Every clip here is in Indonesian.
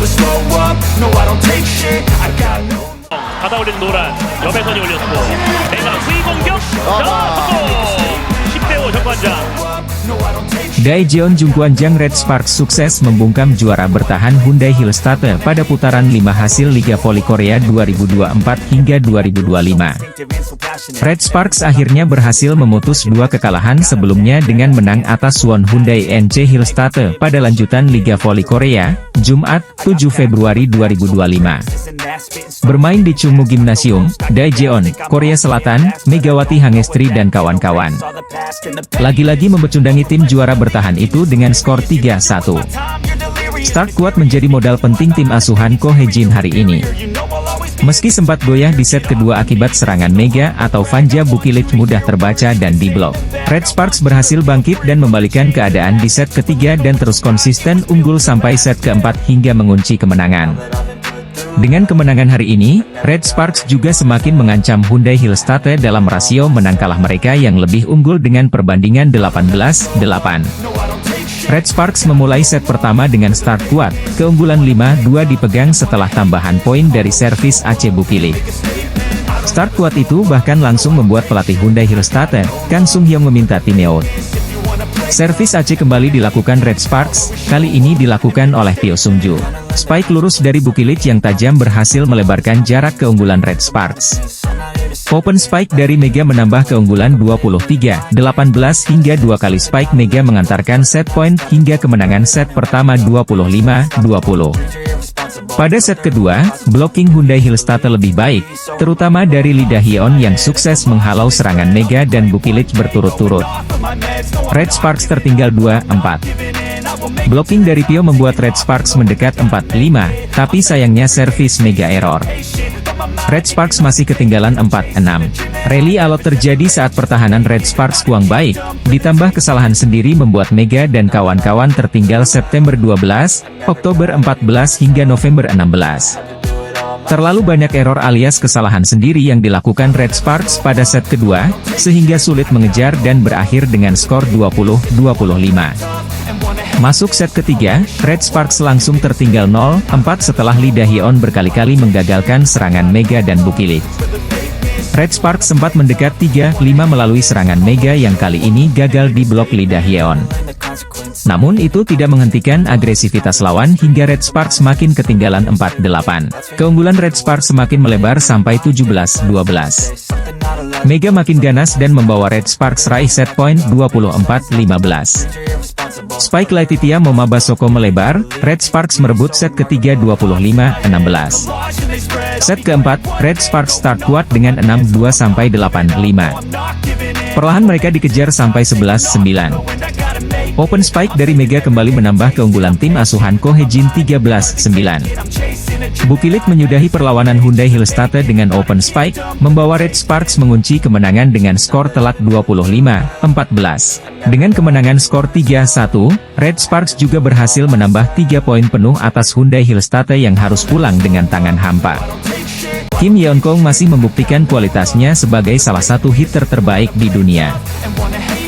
never slow up, no I don't take shit, I got no. 받아올린 노란 옆에선이 올렸고 내가 수위 공격 자 성공 10대5 정관장. Daejeon Jungkwanjang Red Sparks sukses membungkam juara bertahan Hyundai Hillstate pada putaran 5 hasil Liga Voli Korea 2024 hingga 2025. Red Sparks akhirnya berhasil memutus 2 kekalahan sebelumnya dengan menang atas Suwon Hyundai NC Hillstate pada lanjutan Liga Voli Korea, Jumat, 7 Februari 2025. Bermain di Chungmu Gymnasium, Daejeon, Korea Selatan, Megawati Hangestri dan kawan-kawan lagi-lagi membecundangi tim juara bertahan itu dengan skor 3-1. Start kuat menjadi modal penting tim asuhan Ko Hye-jin hari ini. Meski sempat goyah di set kedua akibat serangan Mega atau Vanja Bukilic mudah terbaca dan diblok, Red Sparks berhasil bangkit dan membalikkan keadaan di set ketiga dan terus konsisten unggul sampai set keempat hingga mengunci kemenangan. Dengan kemenangan hari ini, Red Sparks juga semakin mengancam Hyundai Hillstate dalam rasio menang kalah mereka yang lebih unggul dengan perbandingan 18-8. Red Sparks memulai set pertama dengan start kuat, keunggulan 5-2 dipegang setelah tambahan poin dari servis Aceh Bukilic. Start kuat itu bahkan langsung membuat pelatih Hyundai Hillstate, Kang Sung Hyung meminta timeout. Servis Aceh kembali dilakukan Red Sparks, kali ini dilakukan oleh Teo Sungju. Spike lurus dari Bukilic yang tajam berhasil melebarkan jarak keunggulan Red Sparks. Open spike dari Mega menambah keunggulan 23-18 hingga 2 kali spike Mega mengantarkan set point hingga kemenangan set pertama 25-20. Pada set kedua, blocking Hyundai Hillstate lebih baik, terutama dari Lee Da-hyeon yang sukses menghalau serangan Mega dan Bukilic berturut-turut. Red Sparks tertinggal 2-4. Blocking dari Pio membuat Red Sparks mendekat 4-5, tapi sayangnya servis Mega error. Red Sparks masih ketinggalan 4-6. Rally alot terjadi saat pertahanan Red Sparks kurang baik, ditambah kesalahan sendiri membuat Mega dan kawan-kawan tertinggal September 12, Oktober 14 hingga November 16. Terlalu banyak error alias kesalahan sendiri yang dilakukan Red Sparks pada set kedua, sehingga sulit mengejar dan berakhir dengan skor 20-25. Masuk set ketiga, Red Sparks langsung tertinggal 0-4 setelah Lee Da-hyeon berkali-kali menggagalkan serangan Mega dan Bukilic. Red Sparks sempat mendekat 3-5 melalui serangan Mega yang kali ini gagal di blok Lee Da-hyeon. Namun itu tidak menghentikan agresivitas lawan hingga Red Sparks semakin ketinggalan 4-8. Keunggulan Red Sparks semakin melebar sampai 17-12. Mega makin ganas dan membawa Red Sparks raih set point 24-15. Spike Laetitia Momabasoko melebar, Red Sparks merebut set ketiga 25-16. Set keempat, Red Sparks start kuat dengan 6-2 sampai 8-5. Perlahan mereka dikejar sampai 11-9. Open spike dari Mega kembali menambah keunggulan tim asuhan Ko Hye-jin 13-9. Bukilic menyudahi perlawanan Hyundai Hillstate dengan open spike, membawa Red Sparks mengunci kemenangan dengan skor telak 25-14. Dengan kemenangan skor 3-1, Red Sparks juga berhasil menambah 3 poin penuh atas Hyundai Hillstate yang harus pulang dengan tangan hampa. Kim Yeon-kong masih membuktikan kualitasnya sebagai salah satu hitter terbaik di dunia.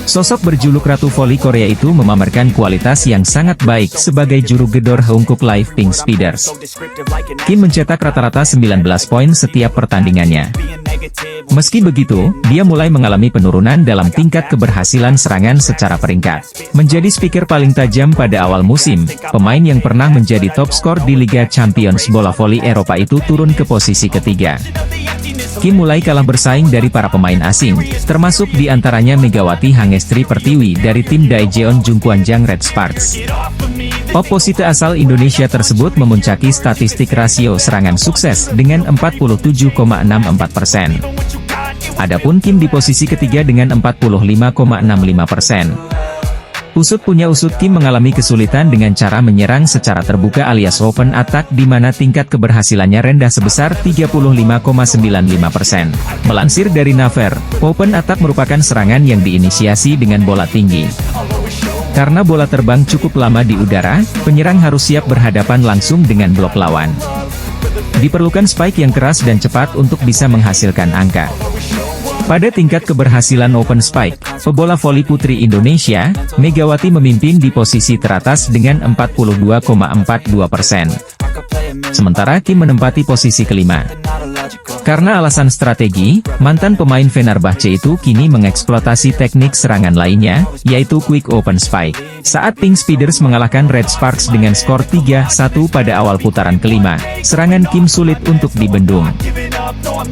Sosok berjuluk Ratu Voli Korea itu memamerkan kualitas yang sangat baik sebagai juru gedor Hongkuk Live Pink Speeders. Kim mencetak rata-rata 19 poin setiap pertandingannya. Meski begitu, dia mulai mengalami penurunan dalam tingkat keberhasilan serangan secara peringkat. Menjadi speaker paling tajam pada awal musim, pemain yang pernah menjadi top skor di Liga Champions bola voli Eropa itu turun ke posisi ketiga. Kim mulai kalah bersaing dari para pemain asing, termasuk diantaranya Megawati Hangestri Pertiwi dari tim Daejeon Jungkwanjang Red Sparks. Oposite asal Indonesia tersebut memuncaki statistik rasio serangan sukses dengan 47,64%. Adapun Kim di posisi ketiga dengan 45,65%. Usut punya usut, Kim mengalami kesulitan dengan cara menyerang secara terbuka alias open attack di mana tingkat keberhasilannya rendah sebesar 35,95%. Melansir dari Naver, open attack merupakan serangan yang diinisiasi dengan bola tinggi. Karena bola terbang cukup lama di udara, penyerang harus siap berhadapan langsung dengan blok lawan. Diperlukan spike yang keras dan cepat untuk bisa menghasilkan angka. Pada tingkat keberhasilan open spike, pebola voli putri Indonesia, Megawati memimpin di posisi teratas dengan 42,42%. sementara Kim menempati posisi kelima. Karena alasan strategi, mantan pemain Fenerbahce itu kini mengeksploitasi teknik serangan lainnya, yaitu quick open spike. Saat Pink Speeders mengalahkan Red Sparks dengan skor 3-1 pada awal putaran kelima, serangan Kim sulit untuk dibendung.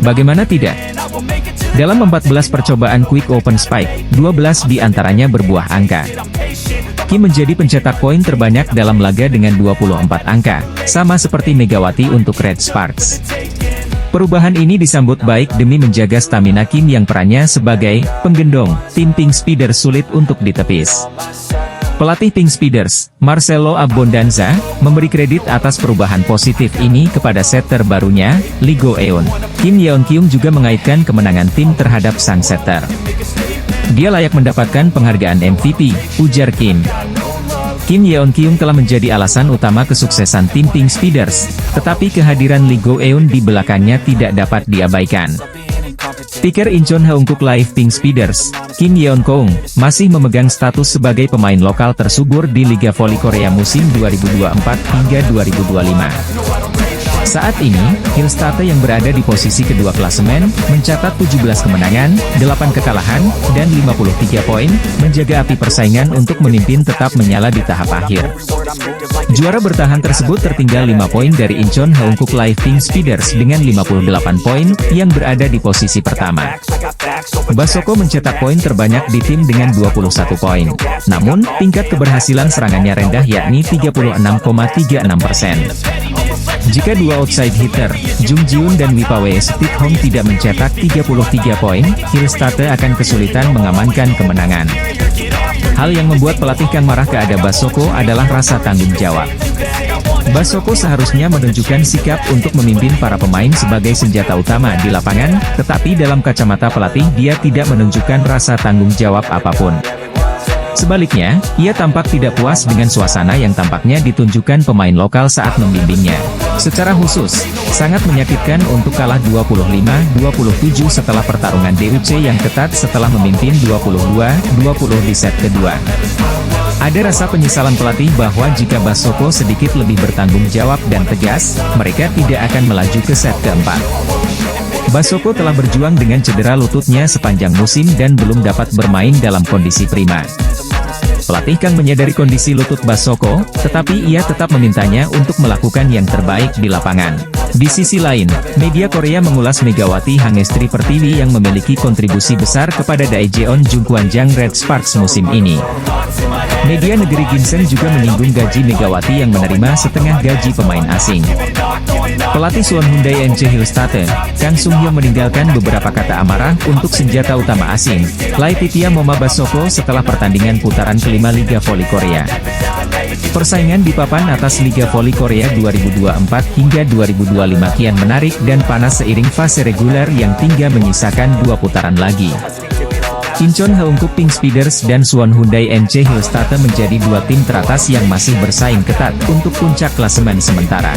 Bagaimana tidak? Dalam 14 percobaan quick open spike, 12 diantaranya berbuah angka. Kim menjadi pencetak poin terbanyak dalam laga dengan 24 angka, sama seperti Megawati untuk Red Sparks. Perubahan ini disambut baik demi menjaga stamina Kim yang perannya sebagai penggendong tim Pink Speeders sulit untuk ditepis. Pelatih Pink Speeders, Marcelo Abbondanza, memberi kredit atas perubahan positif ini kepada setter barunya, Lee Go-eun. Kim Yeon-kyung juga mengaitkan kemenangan tim terhadap sang setter. Dia layak mendapatkan penghargaan MVP, ujar Kim. Kim Yeon-kyung telah menjadi alasan utama kesuksesan tim Pink Speeders, tetapi kehadiran Lee Go-eun di belakangnya tidak dapat diabaikan. Piker Incheon Haeunkook Live Pink Speeders, Kim Yeon-kyung, masih memegang status sebagai pemain lokal tersubur di Liga Voli Korea musim 2024 hingga 2025. Saat ini, Hillstate yang berada di posisi kedua klasemen, mencatat 17 kemenangan, 8 kekalahan, dan 53 poin, menjaga api persaingan untuk memimpin tetap menyala di tahap akhir. Juara bertahan tersebut tertinggal 5 poin dari Incheon Haeunkook Live Pink Speeders dengan 58 poin, yang berada di posisi pertama. Basoko mencetak poin terbanyak di tim dengan 21 poin. Namun, tingkat keberhasilan serangannya rendah yakni 36,36%. Jika dua outside hitter, Jung Ji-hoon dan Wipawe Stithom tidak mencetak 33 poin, Hillstate akan kesulitan mengamankan kemenangan. Hal yang membuat pelatih Kang marah ke Ada Basoko adalah rasa tanggung jawab. Basoko seharusnya menunjukkan sikap untuk memimpin para pemain sebagai senjata utama di lapangan, tetapi dalam kacamata pelatih dia tidak menunjukkan rasa tanggung jawab apapun. Sebaliknya, ia tampak tidak puas dengan suasana yang tampaknya ditunjukkan pemain lokal saat membimbingnya. Secara khusus, sangat menyakitkan untuk kalah 25-27 setelah pertarungan DUC yang ketat setelah memimpin 22-20 di set kedua. Ada rasa penyesalan pelatih bahwa jika Basoko sedikit lebih bertanggung jawab dan tegas, mereka tidak akan melaju ke set keempat. Basoko telah berjuang dengan cedera lututnya sepanjang musim dan belum dapat bermain dalam kondisi prima. Pelatih Kang menyadari kondisi lutut Basoko, tetapi ia tetap memintanya untuk melakukan yang terbaik di lapangan. Di sisi lain, media Korea mengulas Megawati Hangestri Pertiwi yang memiliki kontribusi besar kepada Daejeon Jungkwanjang Red Sparks musim ini. Media negeri Ginseng juga menyinggung gaji Megawati yang menerima setengah gaji pemain asing. Pelatih Suwon Hyundai NC Hillstate, Kang Sung-hyung meninggalkan beberapa kata amarah untuk senjata utama asing, Laetitia Moma Basoko setelah pertandingan putaran kelima Liga Voli Korea. Persaingan di papan atas Liga Voli Korea 2024 hingga 2025 kian menarik dan panas seiring fase reguler yang tinggal menyisakan 2 putaran lagi. Incheon Haeunkook Pink Speeders dan Suwon Hyundai NC Hillstate menjadi 2 tim teratas yang masih bersaing ketat untuk puncak klasemen sementara.